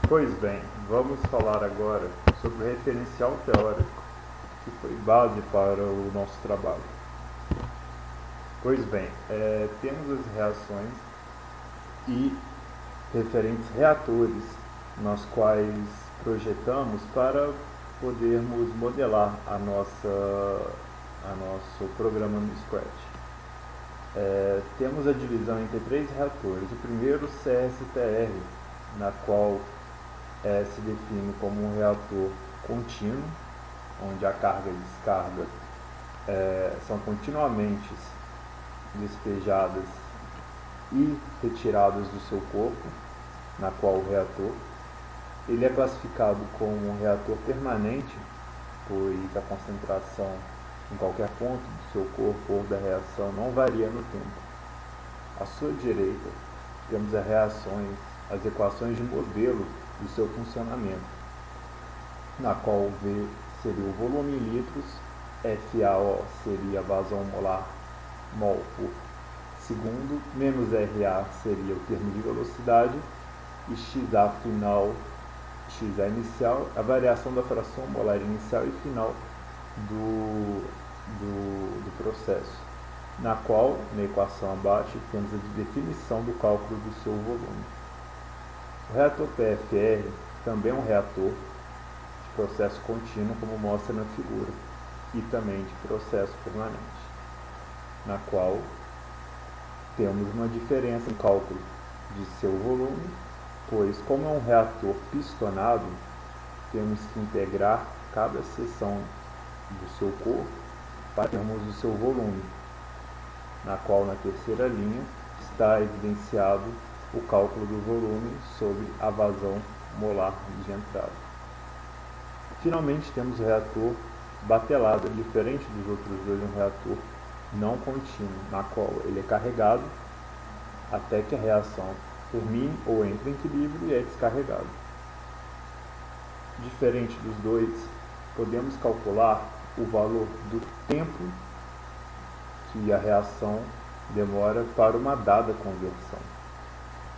Pois bem, vamos falar agora sobre o referencial teórico, que foi base para o nosso trabalho. Pois bem, temos as reações e referentes reatores, nos quais projetamos para podermos modelar a nosso programa no Scratch. Temos a divisão entre 3 reatores. O primeiro, CSTR, na qual se define como um reator contínuo, onde a carga e descarga são continuamente despejadas e retiradas do seu corpo, na qual o reator ele é classificado como um reator permanente, pois a concentração em qualquer ponto do seu corpo ou da reação não varia no tempo. À sua direita, temos as equações de modelo do seu funcionamento, na qual V seria o volume em litros, FAO seria a vazão molar mol por segundo, menos RA seria o termo de velocidade, e XA final, XA inicial, a variação da fração molar inicial e final do processo, na qual, na equação abaixo, temos a definição do cálculo do seu volume. O reator PFR também é um reator de processo contínuo, como mostra na figura, e também de processo permanente, na qual temos uma diferença no cálculo de seu volume, pois, como é um reator pistonado, temos que integrar cada seção do seu corpo para termos o seu volume, na qual, na terceira linha, está evidenciado o cálculo do volume sobre a vazão molar de entrada. Finalmente, temos o reator batelado, diferente dos outros dois, um reator não contínuo, na qual ele é carregado até que a reação termine ou entre em equilíbrio e é descarregado. Diferente dos dois, podemos calcular o valor do tempo que a reação demora para uma dada conversão,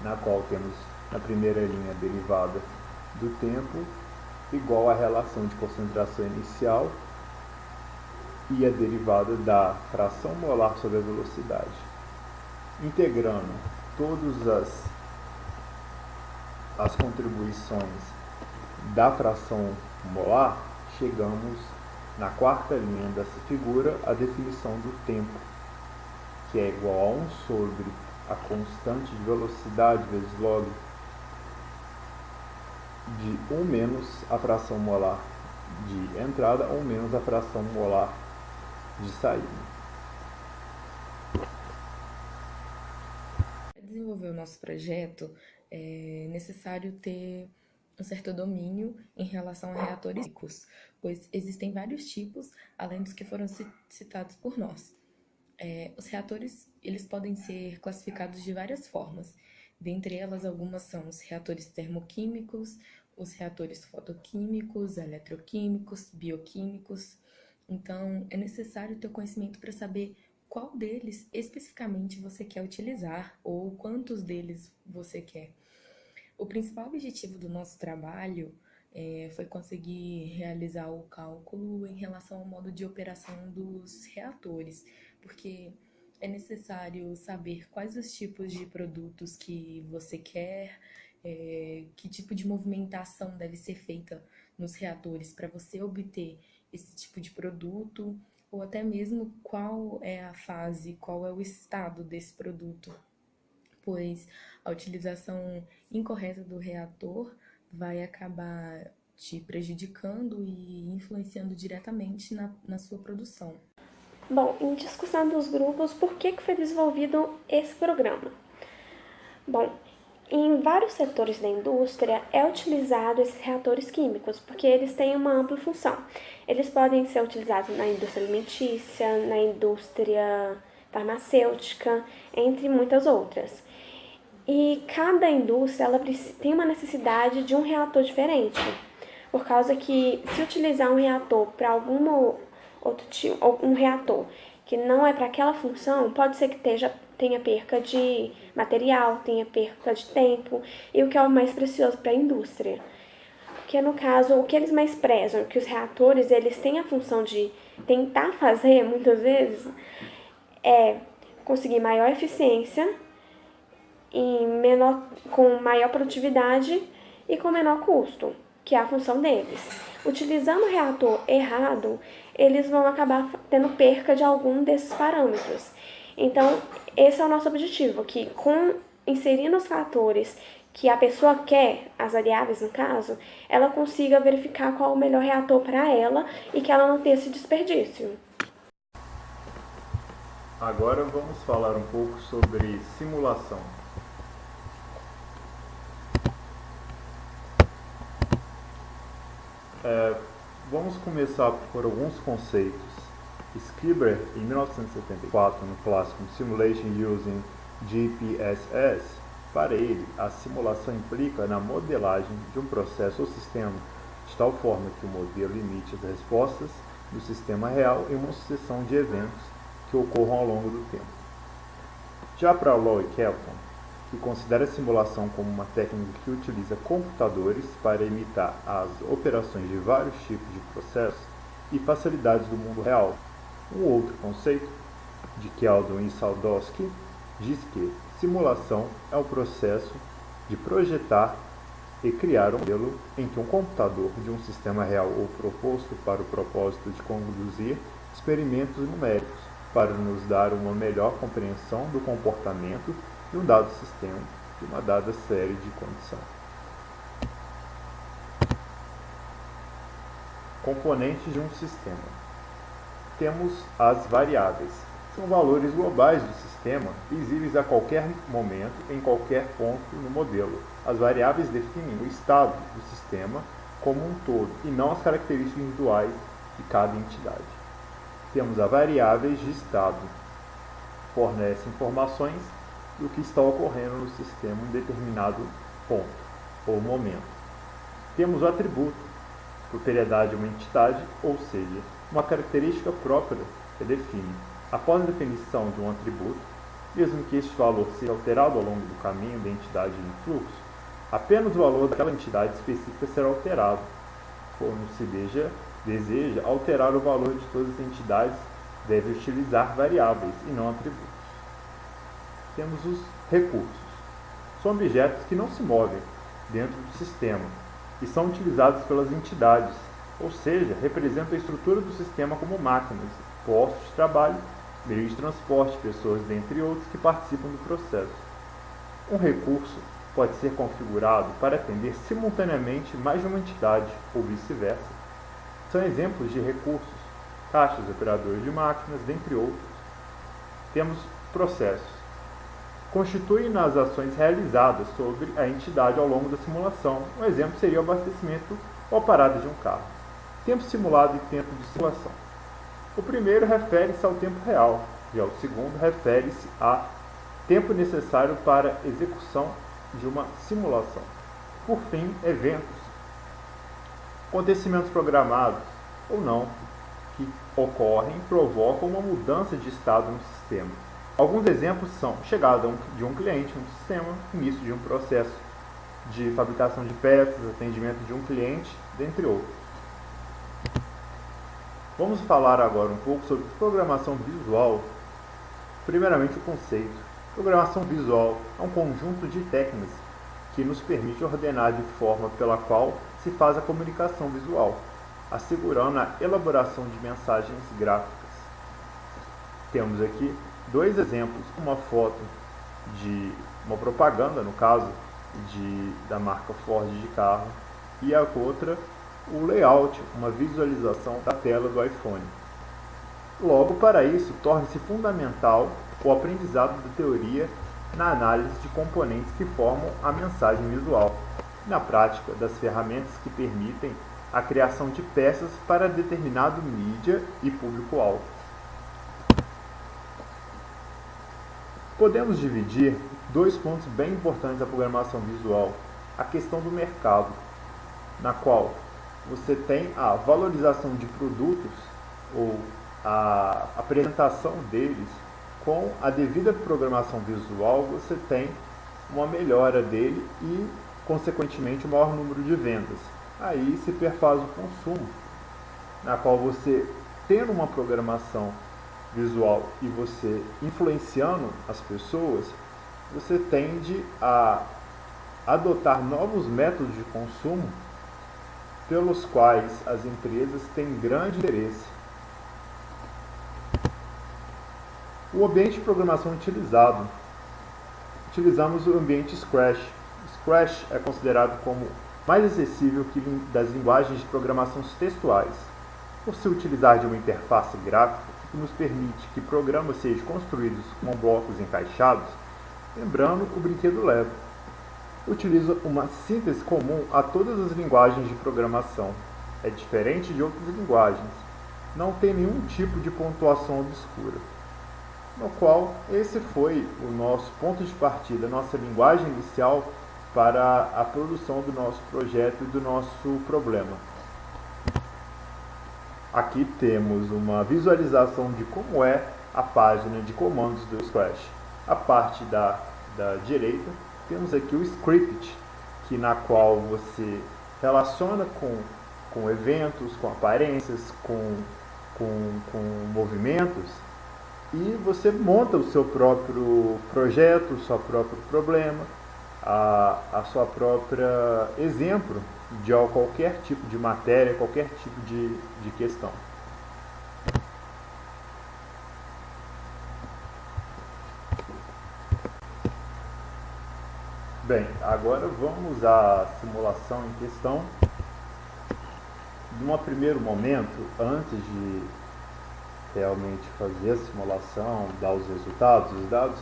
na qual temos na primeira linha a derivada do tempo igual à relação de concentração inicial e a derivada da fração molar sobre a velocidade. Integrando todas as contribuições da fração molar, chegamos na quarta linha dessa figura à definição do tempo, que é igual a 1 sobre a constante de velocidade vezes log de 1 menos a fração molar de entrada ou menos a fração molar de saída. Para desenvolver o nosso projeto, é necessário ter um certo domínio em relação a reatores químicos, pois existem vários tipos, além dos que foram citados por nós. Os reatores eles podem ser classificados de várias formas. Dentre elas, algumas são os reatores termoquímicos, os reatores fotoquímicos, eletroquímicos, bioquímicos. Então, é necessário ter conhecimento para saber qual deles especificamente você quer utilizar ou quantos deles você quer. O principal objetivo do nosso trabalho foi conseguir realizar o cálculo em relação ao modo de operação dos reatores, porque é necessário saber quais os tipos de produtos que você quer, que tipo de movimentação deve ser feita nos reatores para você obter esse tipo de produto, ou até mesmo qual é a fase, qual é o estado desse produto, pois a utilização incorreta do reator vai acabar te prejudicando e influenciando diretamente na sua produção. Bom, em discussão dos grupos, por que foi desenvolvido esse programa? Bom, em vários setores da indústria é utilizado esses reatores químicos, porque eles têm uma ampla função. Eles podem ser utilizados na indústria alimentícia, na indústria farmacêutica, entre muitas outras. E cada indústria ela tem uma necessidade de um reator diferente, por causa que se utilizar um reator para algum outro tipo, um reator que não é para aquela função, pode ser que tenha perca de material, tenha perca de tempo, e o que é o mais precioso para a indústria. Porque, no caso, o que eles mais prezam, que os reatores eles têm a função de tentar fazer, muitas vezes, é conseguir maior eficiência, com maior produtividade e com menor custo, que é a função deles. Utilizando o reator errado, eles vão acabar tendo perca de algum desses parâmetros. Então, esse é o nosso objetivo, que inserindo os fatores que a pessoa quer, as variáveis no caso, ela consiga verificar qual é o melhor reator para ela e que ela não tenha esse desperdício. Agora vamos falar um pouco sobre simulação. Vamos começar por alguns conceitos. Skibber, em 1974, no clássico Simulation Using GPSS, para ele, a simulação implica na modelagem de um processo ou sistema, de tal forma que o modelo imite as respostas do sistema real em uma sucessão de eventos que ocorram ao longo do tempo. Já para Law e Kelton, que considera a simulação como uma técnica que utiliza computadores para imitar as operações de vários tipos de processos e facilidades do mundo real. Um outro conceito, de Keldon e Sadowski, diz que simulação é o processo de projetar e criar um modelo em que um computador de um sistema real ou proposto para o propósito de conduzir experimentos numéricos para nos dar uma melhor compreensão do comportamento de um dado sistema, de uma dada série de condições. Componentes de um sistema. Temos as variáveis. São valores globais do sistema, visíveis a qualquer momento, em qualquer ponto no modelo. As variáveis definem o estado do sistema como um todo, e não as características individuais de cada entidade. Temos as variáveis de estado, fornecem informações do que está ocorrendo no sistema em determinado ponto ou momento. Temos o atributo, propriedade de uma entidade, ou seja, uma característica própria que define. Após a definição de um atributo, mesmo que este valor seja alterado ao longo do caminho da entidade em fluxo, apenas o valor daquela entidade específica será alterado. Quando se deseja alterar o valor de todas as entidades, deve utilizar variáveis e não atributos. Temos os recursos. São objetos que não se movem dentro do sistema e são utilizados pelas entidades, ou seja, representam a estrutura do sistema como máquinas, postos de trabalho, meios de transporte, pessoas, dentre outros, que participam do processo. Um recurso pode ser configurado para atender simultaneamente mais de uma entidade ou vice-versa. São exemplos de recursos, caixas, operadores de máquinas, dentre outros. Temos processos. Constituem nas ações realizadas sobre a entidade ao longo da simulação. Um exemplo seria o abastecimento ou a parada de um carro. Tempo simulado e tempo de simulação. O primeiro refere-se ao tempo real, já o segundo refere-se a tempo necessário para a execução de uma simulação. Por fim, eventos. Acontecimentos programados ou não que ocorrem provocam uma mudança de estado no sistema. Alguns exemplos são chegada de um cliente no sistema, início de um processo de fabricação de peças, atendimento de um cliente, dentre outros. Vamos falar agora um pouco sobre programação visual. Primeiramente, o conceito. Programação visual é um conjunto de técnicas que nos permite ordenar de forma pela qual se faz a comunicação visual, assegurando a elaboração de mensagens gráficas. Temos aqui dois exemplos, uma foto de uma propaganda, no caso, da marca Ford de carro, e a outra, o layout, uma visualização da tela do iPhone. Logo, para isso, torna-se fundamental o aprendizado da teoria na análise de componentes que formam a mensagem visual, na prática das ferramentas que permitem a criação de peças para determinado mídia e público-alvo. Podemos dividir dois pontos bem importantes da programação visual. A questão do mercado, na qual você tem a valorização de produtos ou a apresentação deles com a devida programação visual, você tem uma melhora dele e, consequentemente, um maior número de vendas. Aí se perfaz o consumo, na qual você, tendo uma programação visual e você influenciando as pessoas, você tende a adotar novos métodos de consumo pelos quais as empresas têm grande interesse. O ambiente de programação utilizado. Utilizamos o ambiente Scratch. Scratch é considerado como mais acessível que das linguagens de programação textuais, por se utilizar de uma interface gráfica que nos permite que programas sejam construídos com blocos encaixados, lembrando o brinquedo Lego. Utiliza uma síntese comum a todas as linguagens de programação. É diferente de outras linguagens. Não tem nenhum tipo de pontuação obscura. No qual, esse foi o nosso ponto de partida, nossa linguagem inicial para a produção do nosso projeto e do nosso problema. Aqui temos uma visualização de como é a página de comandos do Scratch. A parte da direita, temos aqui o script, na qual você relaciona com eventos, com aparências, com movimentos, e você monta o seu próprio projeto, o seu próprio problema, a sua própria exemplo de qualquer tipo de matéria, qualquer tipo de questão. Bem, agora vamos à simulação em questão. Num primeiro momento, antes de realmente fazer a simulação, dar os resultados, os dados,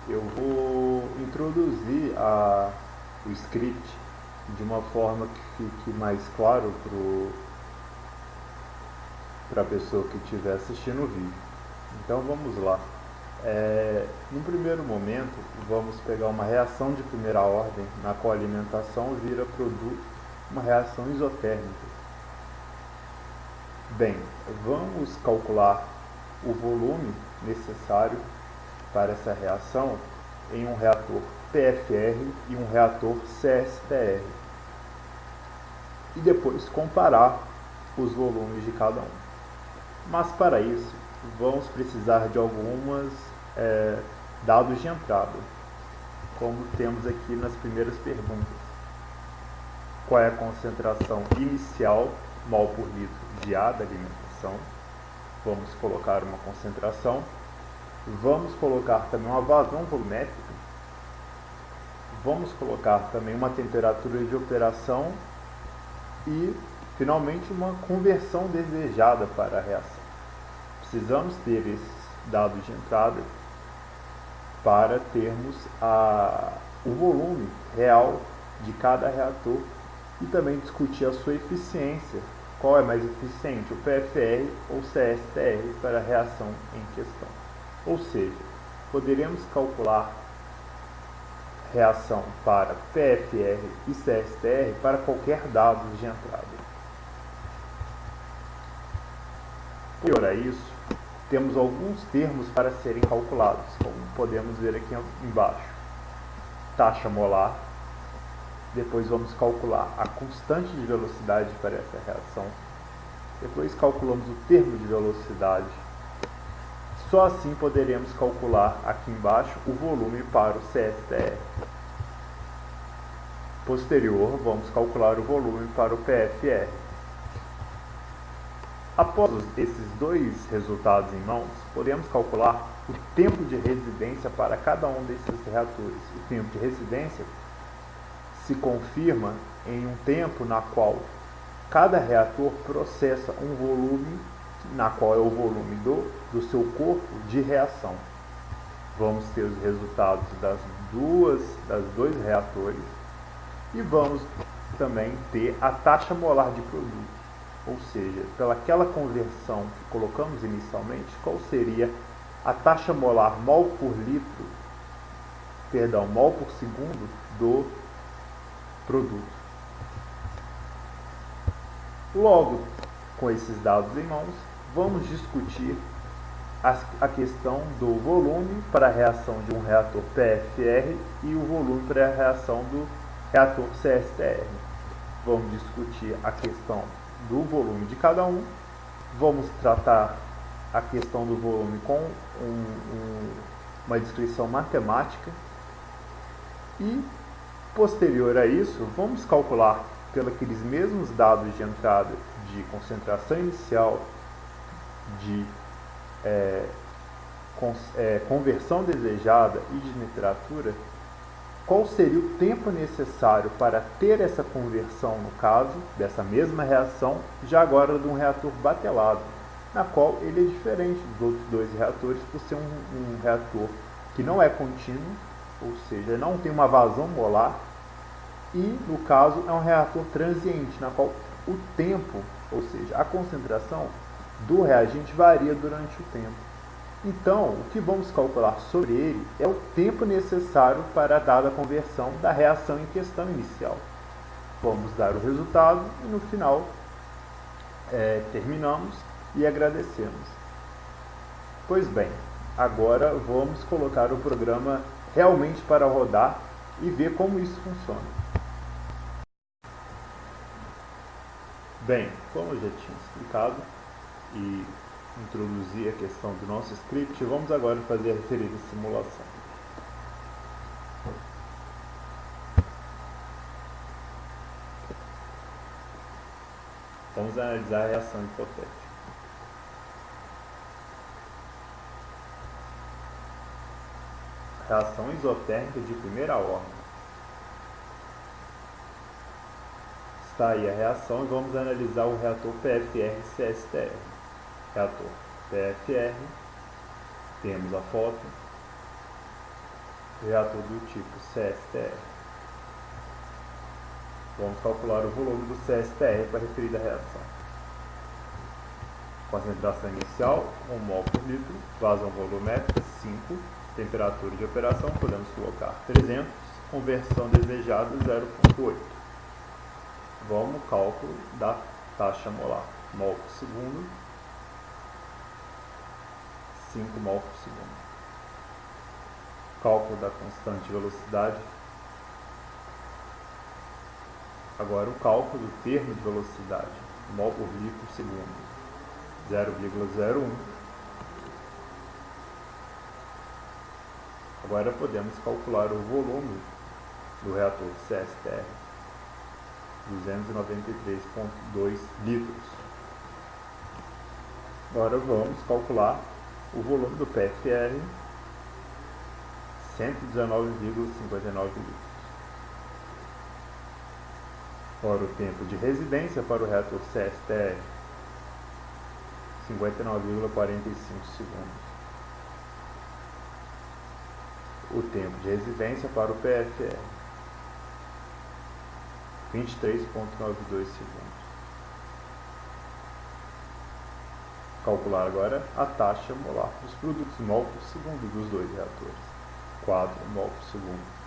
eu vou introduzir o script de uma forma que fique mais claro para a pessoa que estiver assistindo o vídeo. Então vamos lá. No primeiro momento, vamos pegar uma reação de primeira ordem, na qual a alimentação vira produto, uma reação isotérmica. Bem, vamos calcular o volume necessário para essa reação em um reator PFR e um reator CSTR. E depois comparar os volumes de cada um. Mas para isso, vamos precisar de algumas dados de entrada, como temos aqui nas primeiras perguntas. Qual é a concentração inicial mol por litro de A da alimentação? Vamos colocar uma concentração. Vamos colocar também uma vazão volumétrica. Vamos colocar também uma temperatura de operação e, finalmente, uma conversão desejada para a reação. Precisamos ter esses dados de entrada para termos o volume real de cada reator e também discutir a sua eficiência. Qual é mais eficiente, o PFR ou o CSTR para a reação em questão? Ou seja, poderemos calcular reação para PFR e CSTR para qualquer dado de entrada. Por isso, temos alguns termos para serem calculados, como podemos ver aqui embaixo. Taxa molar. Depois vamos calcular a constante de velocidade para essa reação. Depois calculamos o termo de velocidade. Só assim poderemos calcular aqui embaixo o volume para o CSTR. Posterior, vamos calcular o volume para o PFR. Após esses dois resultados em mãos, podemos calcular o tempo de residência para cada um desses reatores. O tempo de residência se confirma em um tempo na qual cada reator processa um volume, na qual é o volume do seu corpo de reação. Vamos ter os resultados dos dois reatores e vamos também ter a taxa molar de produto. Ou seja, pelaquela conversão que colocamos inicialmente, qual seria a taxa molar mol por segundo do produto. Logo, com esses dados em mãos, vamos discutir a questão do volume para a reação de um reator PFR e o volume para a reação do reator CSTR. Vamos discutir a questão do volume de cada um, vamos tratar a questão do volume com uma descrição matemática e, posterior a isso, vamos calcular pelos aqueles mesmos dados de entrada de concentração inicial, de conversão desejada e de temperatura, qual seria o tempo necessário para ter essa conversão, no caso dessa mesma reação, já agora de um reator batelado, na qual ele é diferente dos outros dois reatores por ser um reator que não é contínuo, ou seja, não tem uma vazão molar, e no caso é um reator transiente, na qual o tempo, ou seja, a concentração do reagente varia durante o tempo. Então, o que vamos calcular sobre ele é o tempo necessário para a dada conversão da reação em questão inicial. Vamos dar o resultado e no final terminamos e agradecemos. Pois bem, agora vamos colocar o programa realmente para rodar e ver como isso funciona. Bem, como eu já tinha explicado e introduzi a questão do nosso script, vamos agora fazer a referida simulação. Vamos analisar a reação hipotética. Reação isotérmica de primeira ordem. Está aí a reação e vamos analisar o reator PFR-CSTR. Reator PFR, temos a foto, reator do tipo CSTR. Vamos calcular o volume do CSTR para a referida reação. Concentração inicial, 1 mol por litro, vazão volumétrica, 5, temperatura de operação, podemos colocar 300, conversão desejada, 0,8. Vamos ao cálculo da taxa molar, mol por segundo, 5 mol por segundo. Cálculo da constante de velocidade. Agora o cálculo do termo de velocidade, mol por litro por segundo, 0,01. Agora podemos calcular o volume do reator CSTR, 293,2 litros. Agora vamos calcular o volume do PFR, 119,59 litros. Agora o tempo de residência para o reator CSTR, 59,45 segundos. O tempo de residência para o PFR, 23,92 segundos. Calcular agora a taxa molar dos produtos mol por segundo dos dois reatores, 4 mol por segundo.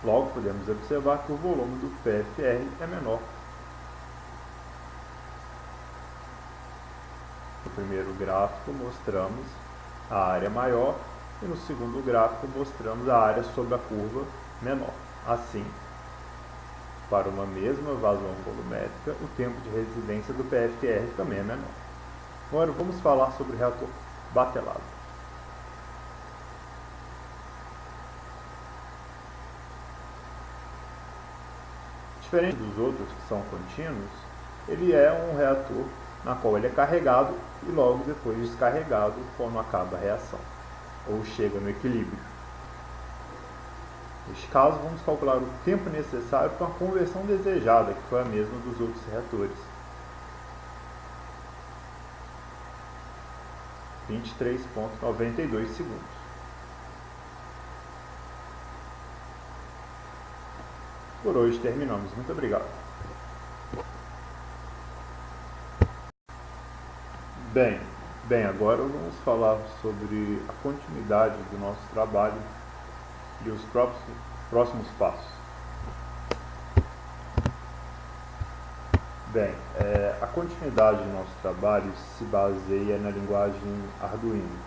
Logo podemos observar que o volume do PFR é menor. No primeiro gráfico mostramos a área maior e no segundo gráfico mostramos a área sob a curva menor. Assim, para uma mesma vazão volumétrica, o tempo de residência do PFR também é menor. Agora vamos falar sobre o reator batelado. Diferente dos outros que são contínuos, ele é um reator na qual ele é carregado e logo depois descarregado quando acaba a reação, ou chega no equilíbrio. Neste caso, vamos calcular o tempo necessário para a conversão desejada, que foi a mesma dos outros reatores. 23,92 segundos. Por hoje terminamos. Muito obrigado. Bem, agora vamos falar sobre a continuidade do nosso trabalho e os próximos passos. Bem, a continuidade do nosso trabalho se baseia na linguagem Arduino.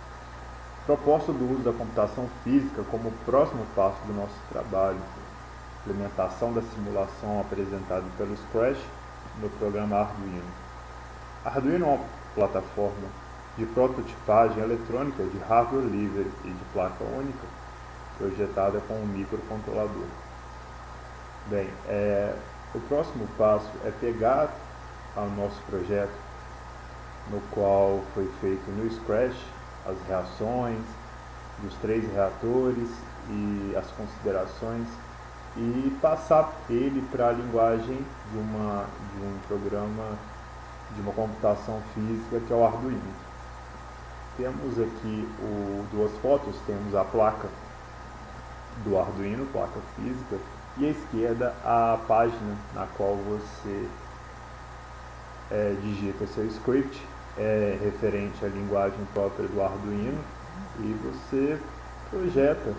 Proposta do uso da computação física como próximo passo do nosso trabalho, implementação da simulação apresentada pelo Scratch no programa Arduino. Arduino é uma plataforma de prototipagem eletrônica de hardware livre e de placa única, projetada com um microcontrolador. Bem, o próximo passo é pegar o nosso projeto, no qual foi feito no Scratch, as reações dos 3 reatores e as considerações, e passar ele para a linguagem de um programa de uma computação física, que é o Arduino. Temos aqui duas fotos, temos a placa do Arduino, placa física, e à esquerda a página na qual você digita seu script, referente à linguagem própria do Arduino, e você projeta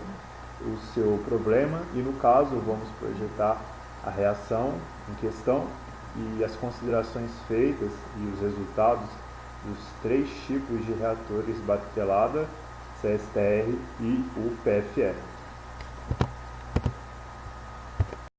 o seu problema, e no caso vamos projetar a reação em questão e as considerações feitas e os resultados dos 3 tipos de reatores batelada, CSTR e o PFR.